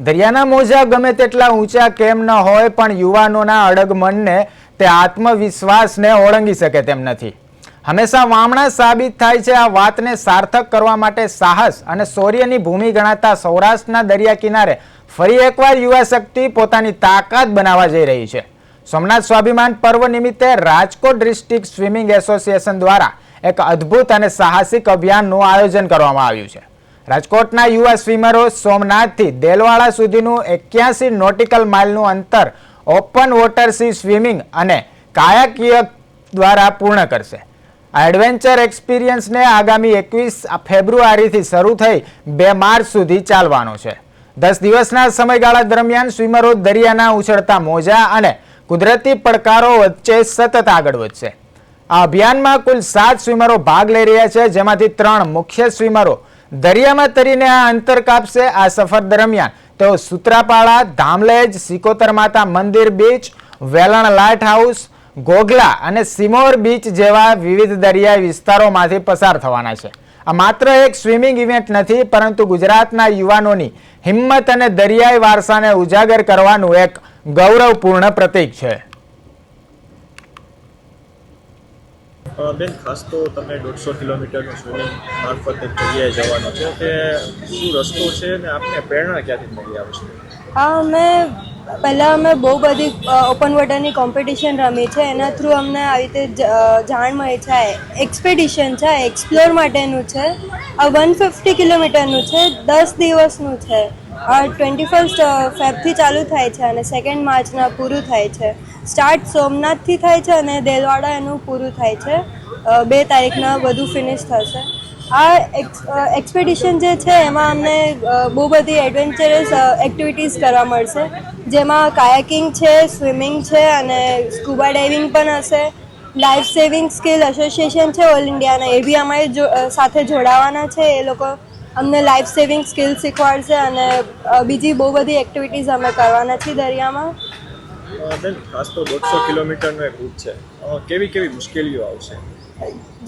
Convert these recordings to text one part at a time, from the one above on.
દરિયાના મોજા ગમે તેટલા ઊંચા કેમ ન હોય પણ યુવાનોના અડગ મનને તે આત્મવિશ્વાસને ઓળંગી શકે તેમ નથી. હંમેશા વામણા સાબિત થાય છે. આ વાતને સાર્થક કરવા માટે સાહસ અને શૌર્યની ભૂમિ ગણાતા સૌરાષ્ટ્રના દરિયા કિનારે ફરી એકવાર યુવા શક્તિ પોતાની તાકાત બનાવવા જઈ રહી છે. સોમનાથ સ્વાભિમાન પર્વ નિમિત્તે રાજકોટ ડિસ્ટ્રિક્ટ સ્વિમિંગ એસોસિએશન દ્વારા એક અદ્ભુત અને સાહસિક અભિયાનનું આયોજન કરવામાં આવ્યું છે. રાજકોટના યુવા સ્વિમરો સોમનાથથી દેલવાડા સુધીનું 81 નોટિકલ માઇલનું અંતર ઓપન વોટર સી સ્વિમિંગ અને કાયાકિક દ્વારા પૂર્ણ કરશે. આ એડવેન્ચર એક્સપિરિયન્સને આગામી 21 ફેબ્રુઆરીથી શરૂ થઈ 2 માર્ચ સુધી ચાલવાનો છે. 10 દિવસના સમયગાળા દરમિયાન સ્વિમરો દરિયાના ઉછળતા મોજા અને કુદરતી પડકારો વચ્ચે સતત આગળ વધશે. આ અભિયાનમાં કુલ 7 સ્વિમરો ભાગ લઈ રહ્યા છે, જેમાંથી 3 મુખ્ય સ્વિમરો દરિયામાં તરીને આ અંતર કાપશે. આ સફર દરમિયાન તેઓ સૂત્રાપાડા, ધામલેજ, સિકોતર માતા મંદિર બીચ, વેલણ લાઇટ હાઉસ, ગોગલા અને સિમોર બીચ જેવા વિવિધ દરિયાઈ વિસ્તારોમાંથી પસાર થવાના છે. આ માત્ર એક સ્વિમિંગ ઇવેન્ટ નથી, પરંતુ ગુજરાતના યુવાનોની હિંમત અને દરિયાઈ વારસાને ઉજાગર કરવાનું એક ગૌરવપૂર્ણ પ્રતીક છે. બેન, ખાસ તો તમે 150 કિલોમીટરનું સ્વિમિંગ મારફતે જગ્યાએ જવાનું છે, તે શું રસ્તો છે અને આપને પ્રેરણા ક્યાંથી મળી આવશે? અમે બહુ બધી ઓપન વોટરની કોમ્પિટિશન રમી છે. એના થ્રુ અમને આવી રીતે જાણ મળી છે. એક્સપેડિશન છે, એક્સપ્લોર માટેનું છે. આ 150 કિલોમીટરનું છે, 10 દિવસનું છે. આ 21 ફેબથી ચાલુ થાય છે અને 2 માર્ચના પૂરું થાય છે. સ્ટાર્ટ સોમનાથથી થાય છે અને દેલવાડા એનું પૂરું થાય છે. 2 તારીખના બધું ફિનિશ થશે. આ એક્સપેડિશન જે છે એમાં અમને બહુ બધી એડવેન્ચરસ એક્ટિવિટીઝ કરવા મળશે, જેમાં કાયાકિંગ છે, સ્વિમિંગ છે અને સ્કૂબા ડાઇવિંગ પણ હશે. લાઈફ સેવિંગ સ્કિલ એસોસિએશન છે ઓલ ઇન્ડિયાના, એ બી અમારી સાથે જોડાવાના છે. એ લોકો અમને લાઈફ સેવિંગ સ્કિલ શીખવાડશે અને બીજી બહુ બધી એક્ટિવિટીઝ અમે કરવાના છીએ દરિયામાં. બેન, ખાસ તો 150 કિલોમીટરનો એક રૂટ છે, કેવી મુશ્કેલીઓ આવશે?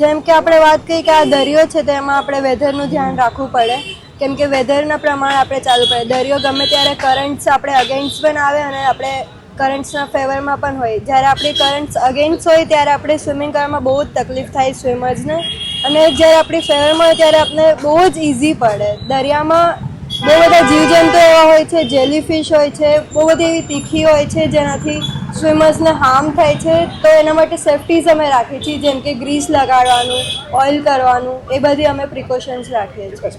જેમ કે આપણે વાત કરીએ કે આ દરિયો છે તો એમાં આપણે વેધરનું ધ્યાન રાખવું પડે, કેમ કે વેધરના પ્રમાણે આપણે ચાલવું પડે. દરિયો ગમે ત્યારે કરંટ્સ આપણે અગેન્સ્ટ પણ આવે અને આપણે કરંટ્સના ફેવરમાં પણ હોય. જ્યારે આપણી કરંટ્સ અગેન્સ્ટ હોય ત્યારે આપણે સ્વિમિંગ કરવામાં બહુ જ તકલીફ થાય સ્વિમર્સને, અને જ્યારે આપણી ફેવરમાં હોય ત્યારે આપણે બહુ જ ઇઝી પડે. દરિયામાં બહુ બધા જીવજંતુ એવા હોય છે, જેલીફિશ હોય છે, બહુ બધી એવી તીખી હોય છે જેનાથી સ્વિમર્સને હાર્મ થાય છે. તો એના માટે સેફ્ટીઝ અમે રાખીએ છીએ, જેમ કે ગ્રીસ લગાડવાનું, ઓઇલ કરવાનું, એ બધી અમે પ્રિકોશન્સ રાખીએ છીએ.